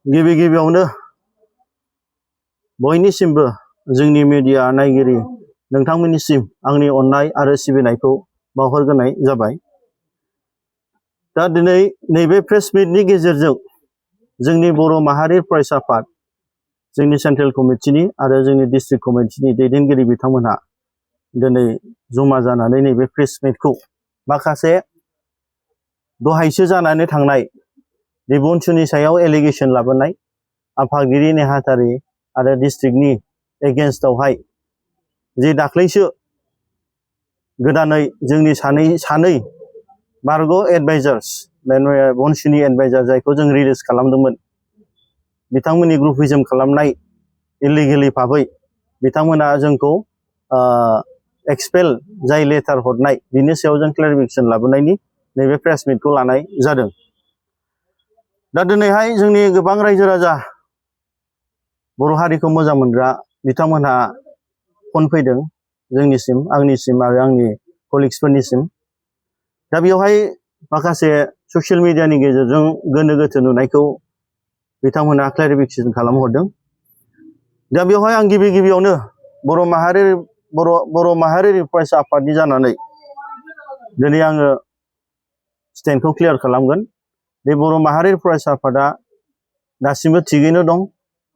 गिबि गिबियावनो बयनिसिमबो जोंनि मीडिया नायगिरि नोंथांमोननिसिम आंनि अननाय आरो सिबिनायखौ बावहरग्रोनाय जाबाय। दा दिनै नैबे प्रेस मिटनि गेजेरजों जोंनि बर' माहारि फरायसा आफाद, जोंनि सेन्ट्रेल कमिटिनि आरो जोंनि डिस्ट्रिक्ट कमिटिनि दैदेनगिरि बिथांमोनहा दिनै जमा जानानै नैबे प्रेस मिटखौ माखासे दहायसो जानानै थांनाय बे बनसुनि सायाव एलिगेशन लाबोनाय आफादगिरि नेहाथारि आरो डिस्ट्रिक्टनि एगेन्स्टआवहाय जे दाख्लैसो गोदानै जोंनि सानै बारग' एडभाइजार्स बनसुनि एडभाइजार जायखौ जों रिलिज खालामदोंमोन, बिथांमोननि ग्रुपिज्म खालामनाय इलिगेलि भाबै बिथांमोना जोंखौ एक्सपेल जाय लेटार हरनाय बिनि सायाव जों क्लेरिफिकेशन लाबोनायनि नैबे प्रेस मिटखौ लानाय जादों। दा दिनैहाय जोंनि गोबां रायजो राजा बर' हारिखौ मोजां मोनग्रा बिथांमोनहा फन फैदों जोंनिसिम, आंनिसिम आरो आंनि कलिग्सफोरनिसिम। दा बेवहाय माखासे ससियेल मिडियानि गेजेरजों गोनो गोथो नुनायखौ बिथांमोना क्लेरिफिकेशन खालामहरदों। दा बेवहाय आं गिबि गिबियावनो बर' माहारि फरायसा आफादनि जानानै दिनै आङो स्टेन्डखौ क्लियार खालामगोन। बे बर' माहारि फरायसा आफादा दासिमबो थिगैनो दं।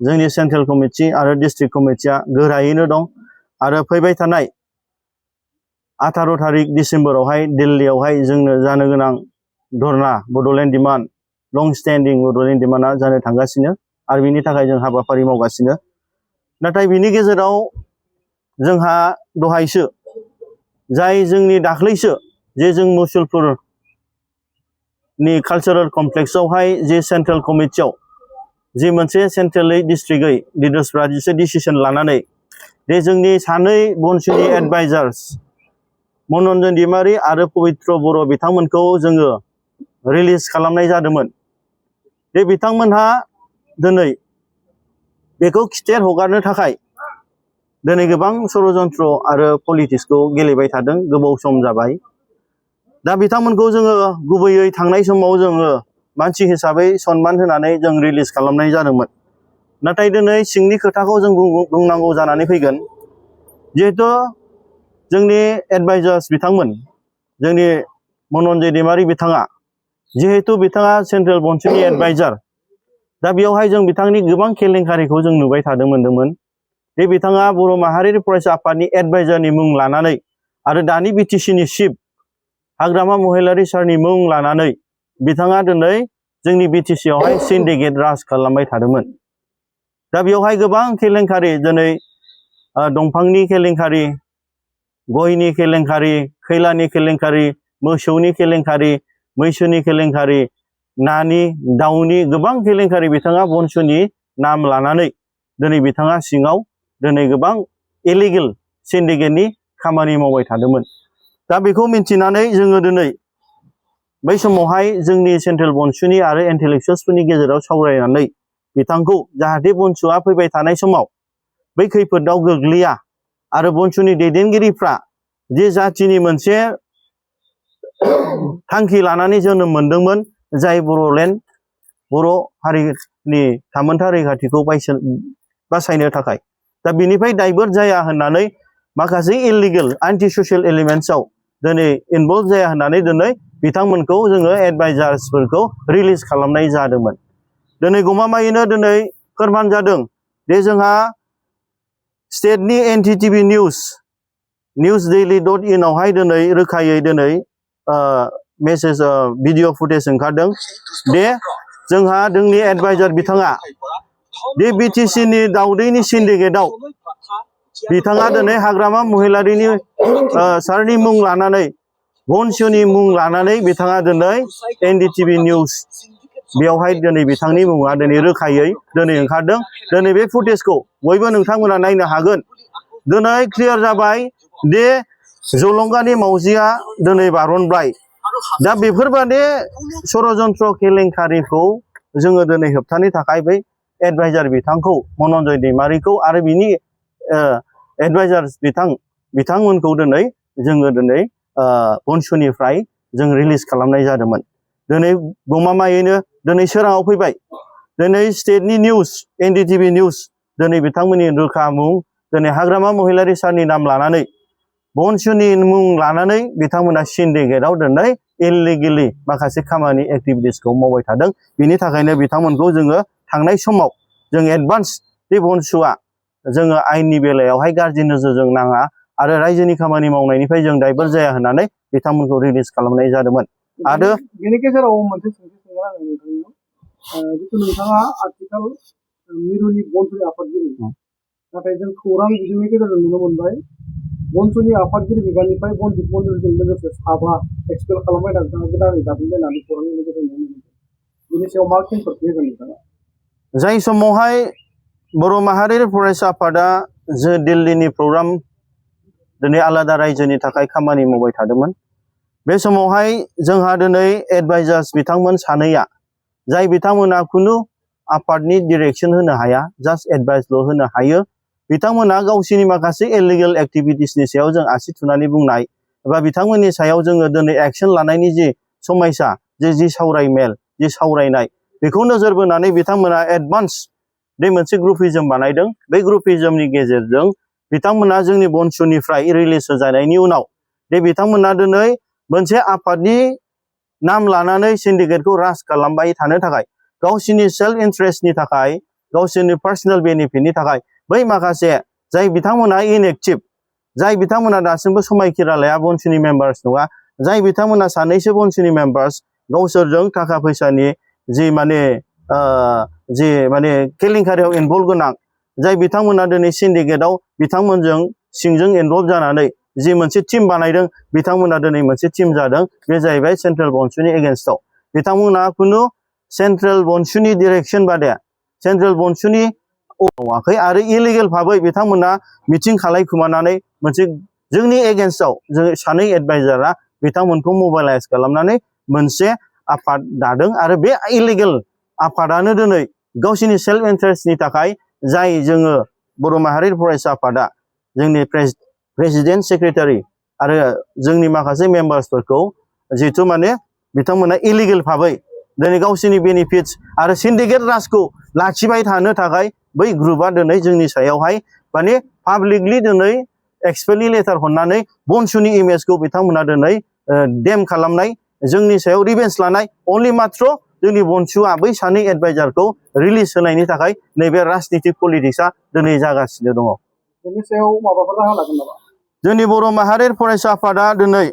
जोंनि सेन्ट्रेल कमिटि आरो डिस्ट्रिक्ट कमिटिया गोरायैनो दं आरो फैबाय थानाय 18 थारिख डिसेम्बरावहाय दिल्लीयावहाय जोंनो जानो गोनां धरना बड'लेण्ड डिमान्ड, लं स्टेन्डिं बड'लेण्ड डिमान्डआ जानो थांगासिनो आरो बिनि थाखाय जों हाबाफारि मावगासिनो। नाथाय बिनि गेजेराव जोंहा दहायसो जाय जोंनि दाख्लैसो जे जों मुसलपुरनि कालचारेल कमप्लेक्सआवहाय जे सेन्ट्रेल कमिटियाव जे मोनसे सेन्ट्रेलै डिस्ट्रिक्टै लिडार्सफ्रा जिसे डिसिसन लानानै जे जोंनि सानै बनसुनि एडभाइजार्स मनरन्जन दैमारि आरो पबित्र बर' बिथांमोनखौ जोङो रिलिज खालामनाय जादोंमोन। बे बिथांमोनहा दिनै बेखौ खिथेर हगारनो थाखाय दिनै गोबां षड़यन्त्र आरो पलिटिक्सखौ गेलेबाय थादों, गोबाव सम जाबाय। दा बिथांमोनखौ जोङो गुबैयै थांनाय समाव जोङो मानसि हिसाबै सनमान होनानै जों रिलिज खालामनाय जादोंमोन। नाथाय दिनै सिंनि खोथाखौ जों बुंनांगौ जानानै फैगोन। जिहेथु जोंनि एडभाइजार्स बिथांमोन, जोंनि मनरन्जन दैमारि बिथाङा, जिहेतु बिथाङा सेन्ट्रेल बनसुनि एडभाइजार, दा बेयावहाय जों बिथांनि गोबां केलेंकारिखौ जों नुबाय मोन्दोंमोन। बे बिथाङा बर' माहारि फरायसा आफादनि एडभाइजारनि मुं लानानै आरो दानि बिटिसिनि चिफ हाग्रामा महिलारि सारनि मुं लानानै बिथाङा दिनै जोंनि बिटिसियावहाय सिन्डिकेट राज खालामबाय थादोंमोन। दा बेवहाय गोबां केलेंकारि, दिनै दंफांनि केलेंकारि, गयनि केलेंकारि, खैलानि केलेंकारि, मोसौनि केलेंकारि, मैसोनि केलेंकारि, नानि, दाउनि गोबां केलेंकारि बिथाङा बनसुनि नाम लानानै दिनै बिथाङा सिङाव दिनै गोबां इलिगेल सिन्डिकेटनि खामानि मावबाय थादोंमोन। दा बेखौ मिन्थिनानै जोङो दिनै बै समावहाय जोंनि सेन्ट्रेल बनसुनि आरो इन्टेलेक्सुवेल्सफोरनि गेजेराव सावरायनानै बिथांखौ जाहाथे बनसुआ फैबाय थानाय समाव बै खैफोदाव गोग्लैया आरो बनसुनि दैदेनगिरिफ्रा जे जाथिनि मोनसे थांखि लानानै जोनोम मोनदोंमोन, जाय बर' हारिनि थामोनथा रैखाथिखौ बासायनो थाखाय, दा बिनिफ्राय दाइभार्ट जाया होननानै माखासे इलिगेल एन्टि ससियेल एलिमेन्ट्सआव दिनै इनभल्भ जाया होननानै दिनै बिथांमोनखौ जोङो एडभाइजार्सफोरखौ रिलिज खालामनाय जादोंमोन। दिनै गमामायैनो दिनै फोरमान जादों जे जोंहा स्टेटनि एनटिटिभि newsdaily.in आवहाय दिनै रोखायै दिनै मेसेज भिडिअ फुटेज ओंखारदों। बे जोंहा जोंनि एडभाइजार बिथाङा बे बिटिसिनि दाउदैनि सिन्डिकेटआव बिथाङा दिनै हाग्रामा महिलारिनि सारनि मुं लानानै, बनसुनि मुं लानानै बिथाङा दिनै एनडिटिभि निउस बेयावहाय दिनै बिथांनि मुङा दिनै रोखायै दिनै ओंखारदों। दिनै बे फुटेजखौ बयबो नोंथांमोना नायनो हागोन। दिनै क्लियार जाबाय दे जलंगानि मावजिया दिनै बारनबाय। दा बेफोरबादि षड़यन्त्र केलेंकारिखौ जोङो दिनै होबथानो थाखाय बै एडभाइजार बिथांखौ मनरन्जन दैमारिखौ आरो बिनि एडभाइजार्स बिथांमोनखौ दिनै जोङो दिनै बनसुनिफ्राय जों रिलिज खालामनाय जादोंमोन। दिनै गमामायैनो दिनै सोराङाव फैबाय दिनै स्टेटनि निउस एनडीटीवी निउस दिनै बिथांमोननि रोखा मुं दिनै हाग्रामा महिलारि सारनि नाम लानानै बनसुनि मुं लानानै बिथांमोना सिन्डिकेटआव दिनै इलिगेलि माखासे खामानि एक्टिभिटिसखौ मावबाय थादों। बिनि थाखायनो बिथांमोनखौ जोङो थांनाय समाव जों एडभान्स बे बनसुआ जोङो आयेननि बेलायावहाय गाज्रि नोजोरजों नाङा आरो रायजोनि खामानि मावनायनिफ्राय जों दायभार्ट जाया होननानै बिथांमोनखौ रिलिज खालामनाय जादोंमोन। आरो बेनि गेजेराव मोनसे सोंथि सोंनो आङो नोंथांनियाव जिथु नोंथाङा आथिखाल मिरुनि बनसुनि आफादगिरि नाथाय जों खौरां बिजोंनि गेजेरजों नुनो मोनबाय बनसुनि आफादगिरि बिबाननिफ्राय बनजित मन्दिरजों लोगोसे साबा एक्सपेल खालामबाय नोंथाङा गोदानै दाफिनबायनानै खौरांनि गेजेरजों नुनो मोनदों। बेनि सायाव मा खेंफोरथि होगोन नोंथाङा? जाय समावहाय बर' माहारियारि फरायसा आफादा जो दिल्लीनि प्रग्राम दिनै आलादा रायजोनि थाखाय खामानि मावबाय थादोंमोन। बे समावहाय जोंहा दिनै एडभाइजार्स बिथांमोन सानैया जाय बिथांमोना खुनु आफादनि डिरेक्सन होनो हाया, जास्ट एडभाइसल' होनो हायो। बिथांमोना गावसोरनि माखासे इलिगेल एक्टिभिटिसनि सायाव जों आसि थुनानै बुंनाय एबा बिथांमोननि सायाव जोङो दिनै एक्सन लानायनि जि समायसा जि सावरायमेल जि सावरायनाय बेखौ नोजोर बोनानै बिथांमोना एडभान्स बे मोनसे ग्रुपिजम बानायदों। बे ग्रुपिजमनि गेजेरजों बिथांमोना जोंनि बनसुनिफ्राय रिलिज जानायनि उनाव बिथांमोना दिनै मोनसे आफादनि नाम लानानै सिन्डिकेटखौ राज खालामबाय थानो थाखाय गावसोरनि सेल्फ इन्ट्रेस्टनि थाखाय गावसोरनि पार्सनेल बेनिफिटनि थाखाय बै माखासे जाय बिथांमोना इनएक्टिभ जाय बिथांमोना दासिमबो समायखिरा लाया बनसुनि मेम्बार्स नङा, जाय बिथांमोना सानैसो बनसुनि मेम्बार्स गावसोरजों थाखा फैसानि जि माने केलेंकारियाव इनभल्भ गोनां जाय बिथांमोना दिनै सिन्डिकेटआव बिथांमोनजों सिंजों इनभल्भ जानानै जि मोनसे टीम बानायदों बिथांमोना दिनै मोनसे टीम जादों। बे जाहैबाय सेन्ट्रेल बनसुनि एगेन्स्टआव। बिथांमोना खुनु सेन्ट्रेल बनसुनि डिरेक्सन बादे सेन्ट्रेल बनसुनि मावाखै आरो इलिगेल भाबै बिथांमोना मिटिं खालायखुमानानै मोनसे जोंनि एगेन्स्टआव जों सानै एडभाइजारा बिथांमोनखौ मोबाइलाइज खालामनानै मोनसे आफाद दादों आरो बे इलिगेल आफादानो दिनै गावसोरनि सेल्फ इन्ट्रेस्टनि थाखाय जाय जोङो बर' माहारि फरायसा आफादा जोंनि प्रेसिडेन्ट सेक्रेटारि आरो जोंनि माखासे मेम्बार्सफोरखौ जिहेथु माने बिथांमोना इलिगेल भाबै दिनै गावसोरनि बेनिफिट्स आरो सिन्डिकेट राजखौ लाखिबाय थानो थाखाय बै ग्रुपआ दिनै जोंनि सायावहाय माने पाब्लिकलि दिनै एक्सपेलनि लेटार हरनानै बनसुनि इमेजखौ बिथांमोना दिनै डेम खालामनाय जोंनि सायाव रिभेन्स लानाय अनलि मात्र जोंनि बनसुआ बै सानै एडभाइजारखौ रिलिज होनायनि थाखाय नैबे राजनितिक पलिटिक्सआ दिनै जागासिनो दङ। बेनि सायाव माबाफोर राहा लागोन नामा? जोंनि बर' माहारि फरायसा आफादा दिनै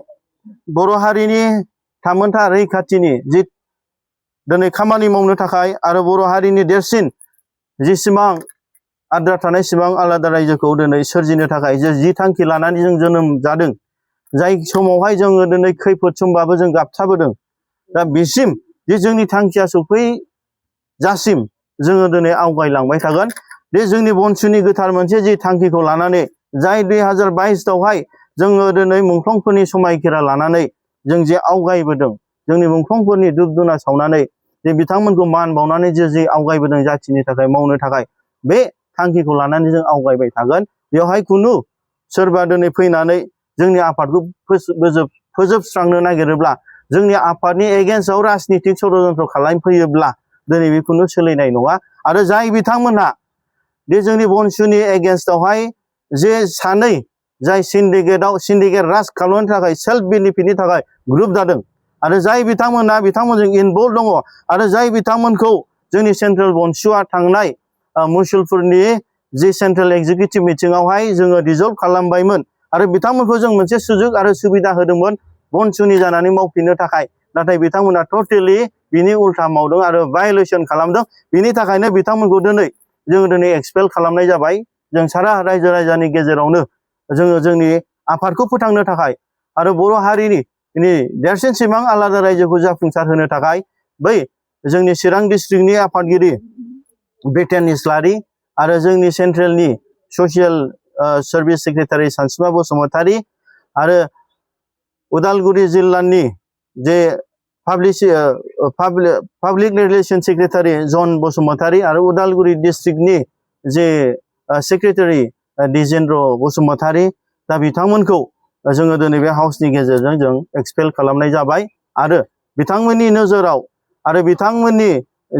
बर' हारिनि थामोनथा रैखाथिनि जि दिनै खामानि मावनो थाखाय आरो बर' हारिनि देरसिन जेसेबां आद्रा थानाय सिबां आलादा रायजोखौ दिनै सोरजिनो थाखाय जि थांखि लानानै जों जोनोम जादों, जाय समावहाय जोङो दिनै खैफोद समबाबो जों गाबथाबोदों, दा बिसिम जे जोंनि थांखिया सफैजासिम जोङो दिनै आवगायलांबाय थागोन। बे जोंनि बनसुनि गोथार मोनसे जि थांखिखौ लानानै जाय 2022आवहाय जोङो दिनै मुंख्लंफोरनि समायखिरा लानानै जों जे आवगायबोदों, जोंनि मुंख्लंफोरनि दुब दुना सावनानै जे बिथांमोनखौ मान बावनानै जे आवगायबोदों जाथिनि थाखाय मावनो थाखाय बे थांखिखौ लानानै जों आवगायबाय थागोन। बेवहाय खुनु सोरबा दिनै फैनानै जोंनि आफादखौ फोजोबस्रांनो नागिरोब्ला जोंनि आफादनि एगेन्स्टआव राजनितिक षड्यन्त्र खालामफैयोब्ला दिनै बे खुनु सोलिनाय नङा। आरो जाय बिथांमोनहा बे जोंनि बनसुनि एगेन्स्टआवहाय जे सानै जाय सिन्डिकेट राज खालामनो थाखाय सेल्फ बेनिफिटनि थाखाय ग्रुप दादों आरो जाय बिथांमोनजों इनभल्भ दङ आरो जाय बिथांमोनखौ जोंनि सेन्ट्रेल बनसुआ थांनाय मुसलपुरनि जि सेन्ट्रेल एक्जिकिउटिभ मिटिंआवहाय जोङो डिजल्भ खालामबायमोन आरो बिथांमोनखौ जों मोनसे सुजुग आरो सुबिदा होदोंमोन बनसुनि जानानै मावफिननो थाखाय, नाथाय बिथांमोना टटेलि बिनि उल्था मावदों आरो भायलेसन खालामदों। बिनि थाखायनो बिथांमोनखौ जोङो एक्सपेल खालामनाय जाबाय। जों सारा रायजो राजानि गेजेरावनो जोङो जोंनि आफादखौ फोथांनो थाखाय आरो बर' हारिनि देरसिन सिमां आलादा रायजोखौ जाफुंसार होनो थाखाय बै जोंनि चिरां डिस्ट्रिक्टनि आफादगिरि ब्रिटेन इस्लारि आरो जोंनि सेन्ट्रेलनि ससियेल सार्भिस सेक्रेटारि सानसुमा बसुमतारी आरो उदालगुरि जिल्लानि जे पाब्लिक रिलेसन सेक्रेटारि जन बसुमतारी आरो उदालगुरि डिस्ट्रिक्टनि जे सेक्रेटारि दिजेन्द्र बसुमतारी, दा बिथांमोनखौ जोङो दिनै बे हाउसनि गेजेरजों जों एक्सपेल खालामनाय जाबाय। आरो बिथांमोननि नोजोराव आरो बिथांमोननि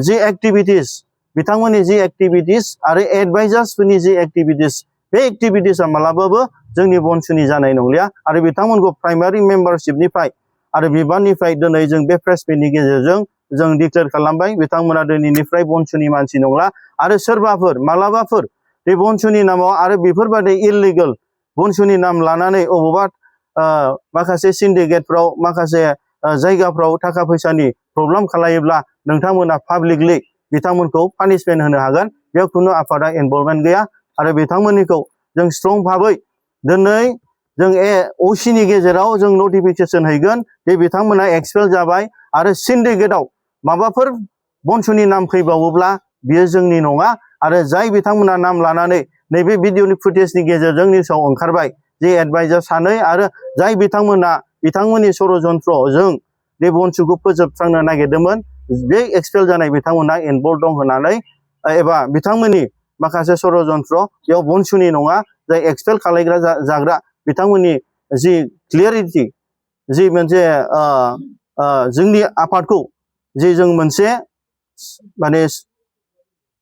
जि एक्टिभिटिस बिथांमोननि जि एक्टिभिटिस आरो एडभाइजार्सफोरनि जि एक्टिभिटिस बे एक्टिभिटिसआ मालाबाबो जोंनि बनसुनि जानाय नंलिया आरो बिथांमोनखौ प्राइमारि मेम्बारशिपनिफ्राय आरो बिबाननिफ्राय दिनै जों बे प्रेस मिटनि गेजेरजों जों डिक्लेयार खालामबाय बिथांमोना दिनैनिफ्राय बनसुनि मानसि नंला आरो सोरबाफोर मालाबाफोर बे बनसुनि नामाव आरो बेफोरबायदि इललिगेल बनसुनि नाम लानानै अबावबा माखासे सिन्डिकेटफ्राव माखासे जायगाफ्राव थाखा फैसानि प्रब्लेम खालायोब्ला नोंथांमोना पाब्लिकलि बिथांमोनखौ पानिशमेन्ट होनो हागोन बेयाव खुनु आफादा इनभल्भमेन्ट गैया आरो बिथांमोननिखौ जों स्ट्रं भाबै दिनै जों असिनि गेजेराव जों नटिफिकेसन हैगोन जे बिथांमोना एक्सपेल जाबाय आरो सिन्डिकेटआव माबाफोर बनसुनि नाम फैबावोब्ला बियो जोंनि नङा आरो जाय बिथांमोना नाम लानानै नैबे भिडिअनि फुटेजनि गेजेरजों निउसाव ओंखारबाय जे एडभाइजार सानै आरो जाय बिथांमोना बिथांमोननि षड़यन्त्रजों बे बनसुखौ फोजोबस्रांनो नागिरदोंमोन बे एक्सपेल जानाय बिथांमोना इनभल्भ दं होननानै एबा बिथांमोननि माखासे षड़यन्त्र बेयाव बनसुनि नङा जाय एक्सपेल खालायग्रा जाग्रा बिथांमोननि जि क्लियारिटि जि मोनसे जोंनि आफादखौ जि जों मोनसे माने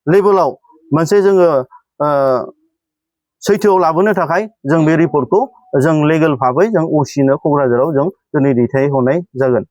लेभेलाव मोनसे जोङो सैथोआव लाबोनो थाखाय जों बे रिपर्टखौ जों लिगेल भाबै जों असिनो क'क्राझाराव जों दिनै दैथायहरनाय जागोन।